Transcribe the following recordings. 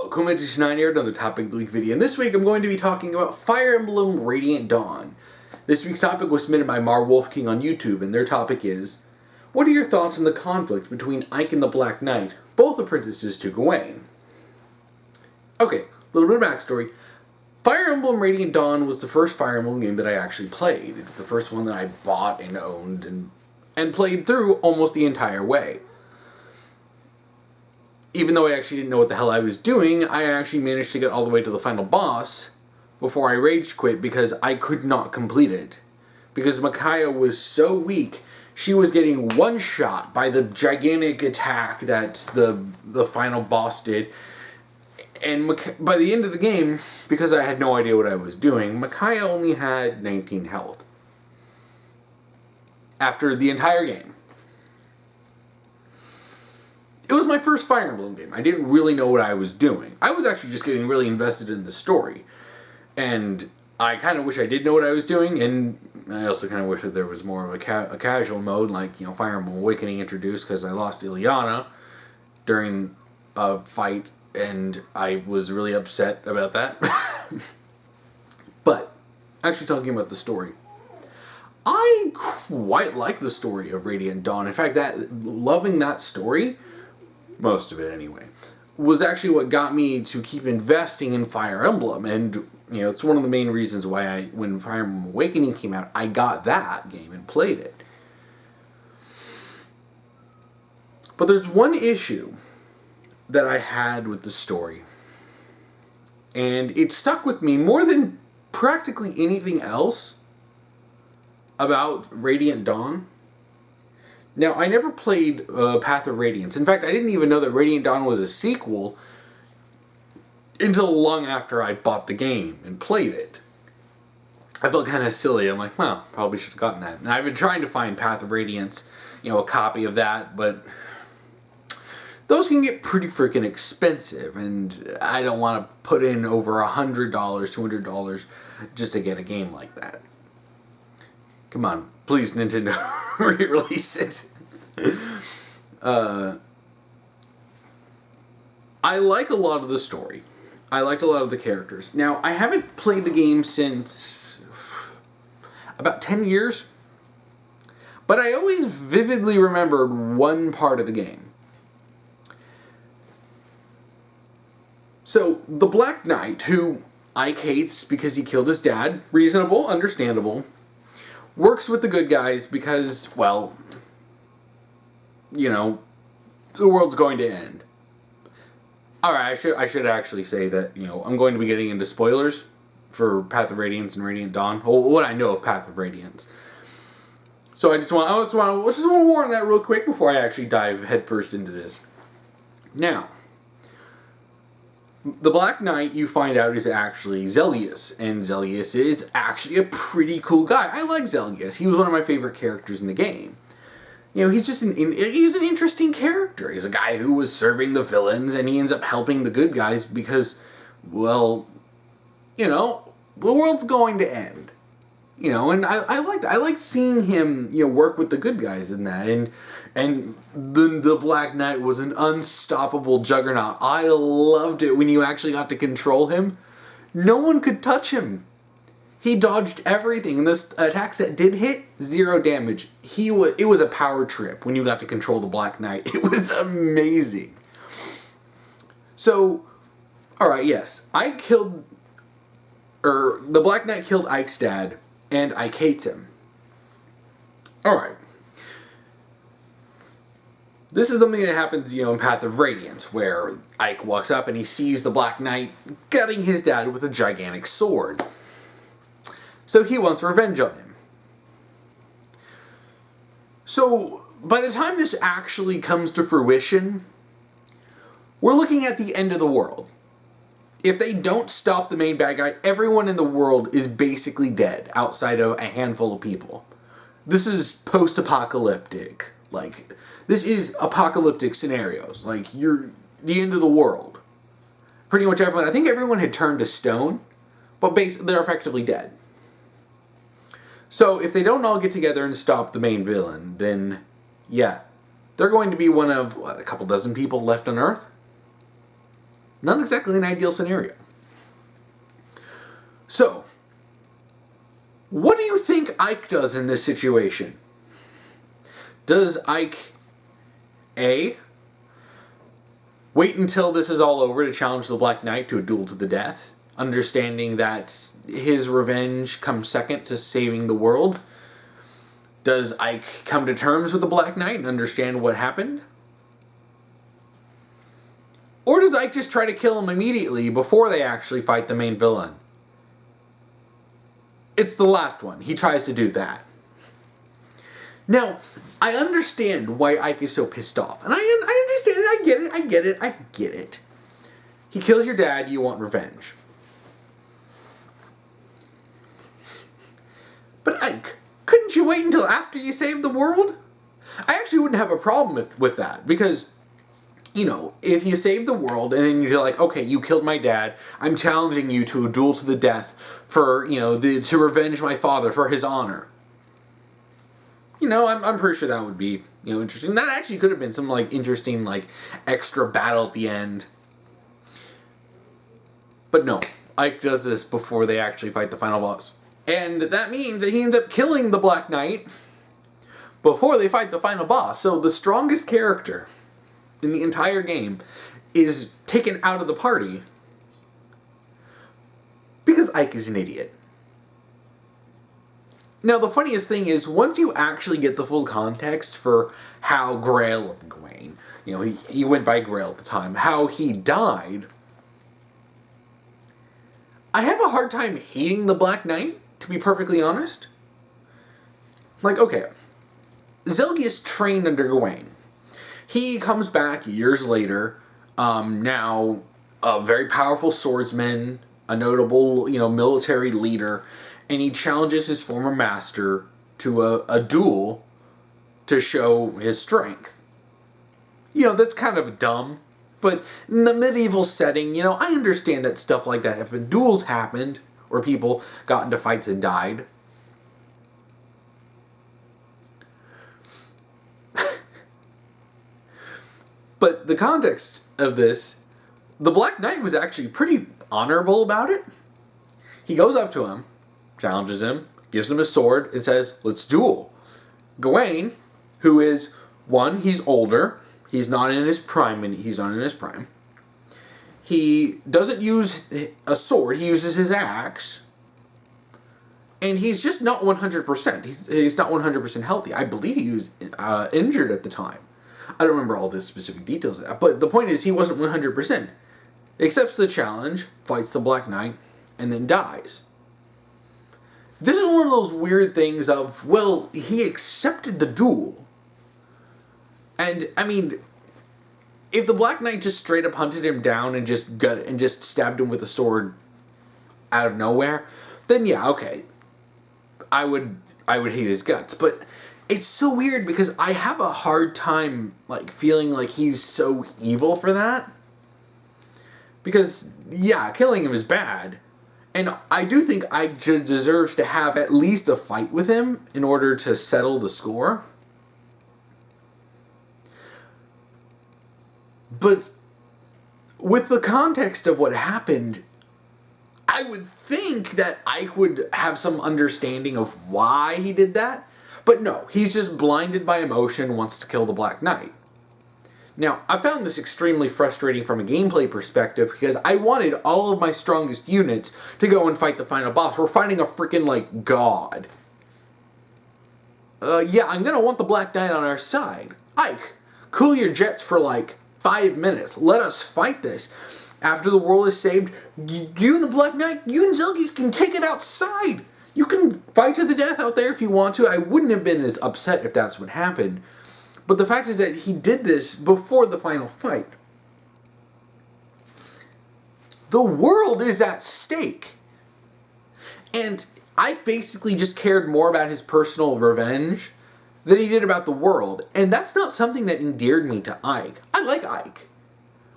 Welcome to tonight here, another Topic Leak video, and this week I'm going to be talking about Fire Emblem Radiant Dawn. This week's topic was submitted by Mar Wolfking on YouTube, and their topic is, what are your thoughts on the conflict between Ike and the Black Knight, both apprentices to Gawain? Okay, a little bit of backstory. Fire Emblem Radiant Dawn was the first Fire Emblem game that I actually played. It's the first one that I bought and owned and played through almost the entire way. Even though I actually didn't know what the hell I was doing, I actually managed to get all the way to the final boss before I rage quit because I could not complete it. Because Micaiah was so weak, she was getting one-shot by the gigantic attack that the final boss did. And by the end of the game, because I had no idea what I was doing, Micaiah only had 19 health. After the entire game. It was my first Fire Emblem game. I didn't really know what I was doing. I was actually just getting really invested in the story. And I kind of wish I did know what I was doing, and I also kind of wish that there was more of a casual mode, like, you know, Fire Emblem Awakening introduced, because I lost Ileana during a fight, and I was really upset about that. But, actually talking about the story. I quite like the story of Radiant Dawn. In fact, loving that story, most of it anyway, was actually what got me to keep investing in Fire Emblem. And, you know, it's one of the main reasons why when Fire Emblem Awakening came out, I got that game and played it. But there's one issue that I had with the story. And it stuck with me more than practically anything else about Radiant Dawn. Now, I never played Path of Radiance. In fact, I didn't even know that Radiant Dawn was a sequel until long after I bought the game and played it. I felt kind of silly. I'm like, well, probably should have gotten that. And I've been trying to find Path of Radiance, you know, a copy of that, but those can get pretty freaking expensive, and I don't want to put in over $100, $200 just to get a game like that. Come on, please, Nintendo, re-release it. I like a lot of the story. I liked a lot of the characters. Now, I haven't played the game since about 10 years, but I always vividly remembered one part of the game. So, the Black Knight, who Ike hates because he killed his dad, reasonable, understandable, works with the good guys because, well, you know, the world's going to end. Alright, I should actually say that, you know, I'm going to be getting into spoilers for Path of Radiance and Radiant Dawn. Or what I know of Path of Radiance. So I just want to warn that real quick before I actually dive headfirst into this. Now, the Black Knight, you find out, is actually Zelius, and Zelius is actually a pretty cool guy. I like Zelius. He was one of my favorite characters in the game. You know, he's just he's an interesting character. He's a guy who was serving the villains, and he ends up helping the good guys because, well, you know, the world's going to end. You know, and I liked seeing him, you know, work with the good guys in that, and the Black Knight was an unstoppable juggernaut. I loved it when you actually got to control him. No one could touch him. He dodged everything, and the attacks that did hit, 0 damage. It was a power trip when you got to control the Black Knight. It was amazing. So, alright, yes, the Black Knight killed Ike's dad, and Ike hates him. Alright. This is something that happens, you know, in Path of Radiance, where Ike walks up and he sees the Black Knight gutting his dad with a gigantic sword. So he wants revenge on him. So, by the time this actually comes to fruition, we're looking at the end of the world. If they don't stop the main bad guy, everyone in the world is basically dead, outside of a handful of people. This is post-apocalyptic. Like, this is apocalyptic scenarios. Like, you're the end of the world. Pretty much everyone, I think everyone had turned to stone, but they're effectively dead. So, if they don't all get together and stop the main villain, then, yeah, they're going to be one of, what, a couple dozen people left on Earth? Not exactly an ideal scenario. So, what do you think Ike does in this situation? Does Ike, A, wait until this is all over to challenge the Black Knight to a duel to the death, understanding that his revenge comes second to saving the world? Does Ike come to terms with the Black Knight and understand what happened? Or does Ike just try to kill him immediately before they actually fight the main villain? It's the last one. He tries to do that. Now, I understand why Ike is so pissed off. And I understand it. I get it. He kills your dad, you want revenge. But Ike, couldn't you wait until after you saved the world? I actually wouldn't have a problem with that. Because, you know, if you save the world and then you're like, okay, you killed my dad, I'm challenging you to a duel to the death for, you know, to revenge my father for his honor. You know, I'm pretty sure that would be, you know, interesting. That actually could have been some, like, interesting, like, extra battle at the end. But no, Ike does this before they actually fight the final boss. And that means that he ends up killing the Black Knight before they fight the final boss. So the strongest character in the entire game is taken out of the party because Ike is an idiot. Now, the funniest thing is, once you actually get the full context for how Grail, Gawain, you know, he went by Grail at the time, how he died, I have a hard time hating the Black Knight, to be perfectly honest. Like, okay, Zelgius trained under Gawain. He comes back years later, now a very powerful swordsman, a notable, you know, military leader, and he challenges his former master to a duel to show his strength. You know, that's kind of dumb, but in the medieval setting, you know, I understand that stuff like that happened. Duels happened, where people got into fights and died. But the context of this, the Black Knight was actually pretty honorable about it. He goes up to him, challenges him, gives him a sword, and says, let's duel. Gawain, who is, one, he's older. He's not in his prime. He doesn't use a sword. He uses his axe. And he's just not 100%. He's not 100% healthy. I believe he was injured at the time. I don't remember all the specific details of that. But the point is, he wasn't 100%. Accepts the challenge, fights the Black Knight, and then dies. This is one of those weird things of, well, he accepted the duel. And, I mean, if the Black Knight just straight up hunted him down and just stabbed him with a sword out of nowhere, then yeah, okay. I would hate his guts. But it's so weird because I have a hard time, like, feeling like he's so evil for that. Because, yeah, killing him is bad. And I do think Ike deserves to have at least a fight with him in order to settle the score. But with the context of what happened, I would think that Ike would have some understanding of why he did that. But no, he's just blinded by emotion, wants to kill the Black Knight. Now, I found this extremely frustrating from a gameplay perspective because I wanted all of my strongest units to go and fight the final boss. We're fighting a freaking, like, god. Yeah, I'm gonna want the Black Knight on our side. Ike, cool your jets for, like, 5 minutes. Let us fight this. After the world is saved, you and the Black Knight, you and Zelgius can take it outside. You can fight to the death out there if you want to. I wouldn't have been as upset if that's what happened. But the fact is that he did this before the final fight. The world is at stake. And Ike basically just cared more about his personal revenge than he did about the world. And that's not something that endeared me to Ike. I like Ike.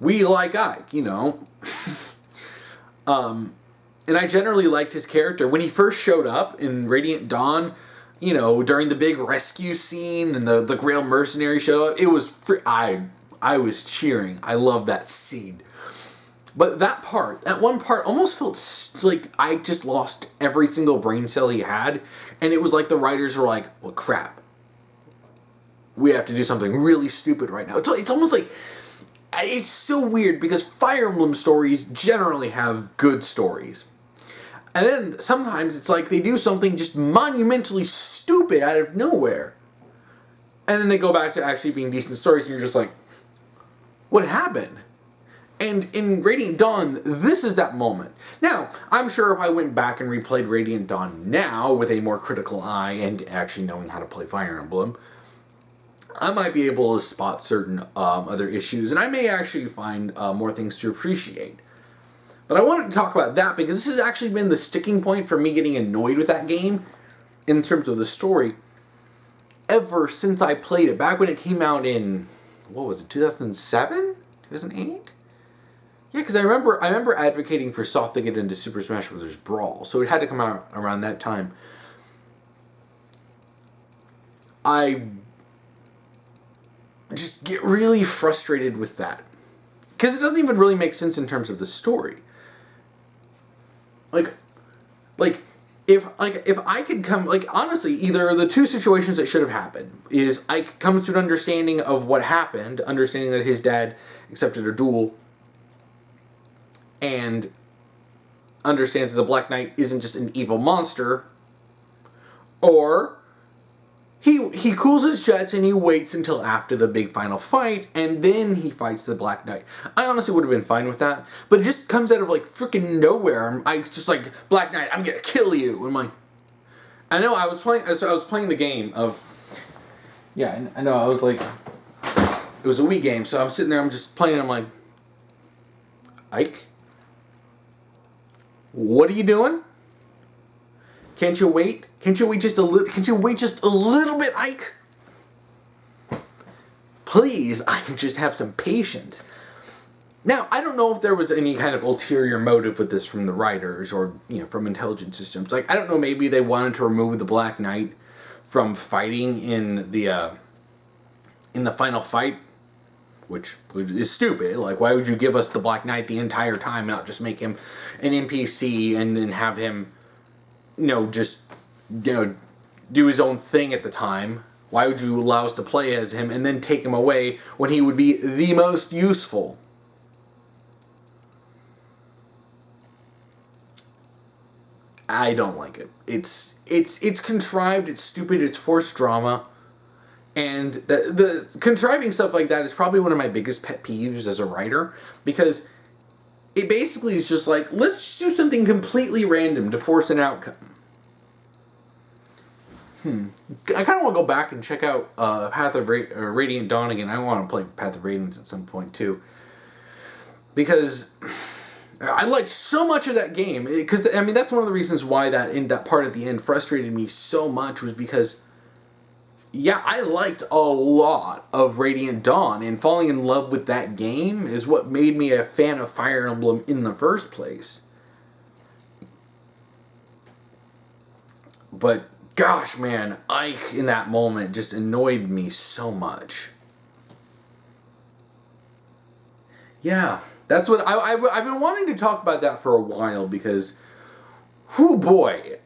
We like Ike, you know. And I generally liked his character. When he first showed up in Radiant Dawn, you know, during the big rescue scene and the Grail mercenary show up, it was I was cheering. I love that scene. But that one part, almost felt like I just lost every single brain cell he had. And it was like the writers were like, well, crap. We have to do something really stupid right now. It's almost like, it's so weird because Fire Emblem stories generally have good stories. And then sometimes it's like they do something just monumentally stupid out of nowhere. And then they go back to actually being decent stories and you're just like, what happened? And in Radiant Dawn, this is that moment. Now, I'm sure if I went back and replayed Radiant Dawn now with a more critical eye and actually knowing how to play Fire Emblem, I might be able to spot certain other issues, and I may actually find more things to appreciate. But I wanted to talk about that because this has actually been the sticking point for me getting annoyed with that game in terms of the story ever since I played it. Back when it came out in, what was it, 2007? 2008? Yeah, because I remember advocating for Soth to get into Super Smash Bros. Brawl, so it had to come out around that time. I just get really frustrated with that because it doesn't even really make sense in terms of the story. If I could come, honestly, either the two situations that should have happened is Ike comes to an understanding of what happened, understanding that his dad accepted a duel, and understands that the Black Knight isn't just an evil monster, or he cools his jets and he waits until after the big final fight, and then he fights the Black Knight. I honestly would have been fine with that, but it just comes out of freaking nowhere. It's just like, Black Knight, I'm gonna kill you. I'm like, I know I was playing the game of, yeah, I know I was like, it was a Wii game, so I'm sitting there, I'm just playing, and I'm like, Ike, what are you doing? Can't you wait? Can't you wait just a little? Can't you wait just a little bit, Ike? Please, I can just have some patience. Now, I don't know if there was any kind of ulterior motive with this from the writers or from Intelligent Systems. I don't know. Maybe they wanted to remove the Black Knight from fighting in the final fight, which is stupid. Why would you give us the Black Knight the entire time and not just make him an NPC and then have him, do his own thing at the time? Why would you allow us to play as him and then take him away when he would be the most useful? I don't like it. It's contrived, it's stupid, it's forced drama. And the contriving stuff like that is probably one of my biggest pet peeves as a writer, because it basically is just like, let's do something completely random to force an outcome. I kind of want to go back and check out Path of Radiant Dawn again. I want to play Path of Radiance at some point too, because I liked so much of that game. Because that's one of the reasons why that part at the end frustrated me so much, was because, yeah, I liked a lot of Radiant Dawn, and falling in love with that game is what made me a fan of Fire Emblem in the first place. But gosh, man, Ike in that moment just annoyed me so much. Yeah, that's what I've been wanting to talk about that for a while, because, whoo boy.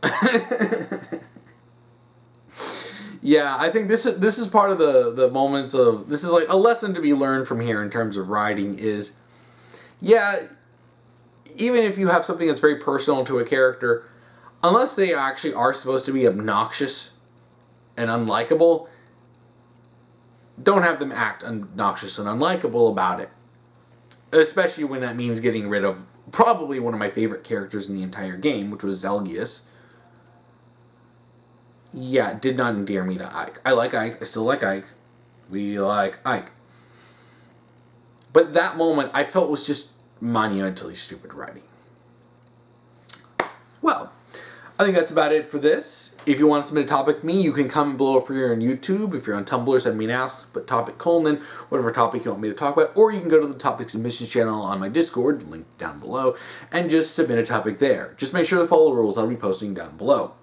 Yeah, I think this is part of the moments of, this is like a lesson to be learned from here in terms of writing is, yeah, even if you have something that's very personal to a character, unless they actually are supposed to be obnoxious and unlikable, don't have them act obnoxious and unlikable about it. Especially when that means getting rid of probably one of my favorite characters in the entire game, which was Zelgius. Yeah, it did not endear me to Ike. I like Ike. I still like Ike. We like Ike. But that moment, I felt, was just monumentally stupid writing. Well, I think that's about it for this. If you want to submit a topic to me, you can comment below if you're on YouTube. If you're on Tumblr, send me an ask, put topic : whatever topic you want me to talk about. Or you can go to the topic submissions channel on my Discord, linked down below, and just submit a topic there. Just make sure to follow the rules I'll be posting down below.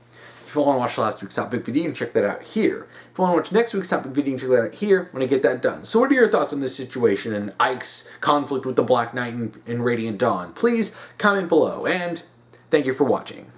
If you want to watch last week's topic video, you can check that out here. If you want to watch next week's topic video, you can check that out here when I get that done. So what are your thoughts on this situation and Ike's conflict with the Black Knight and Radiant Dawn? Please comment below, and thank you for watching.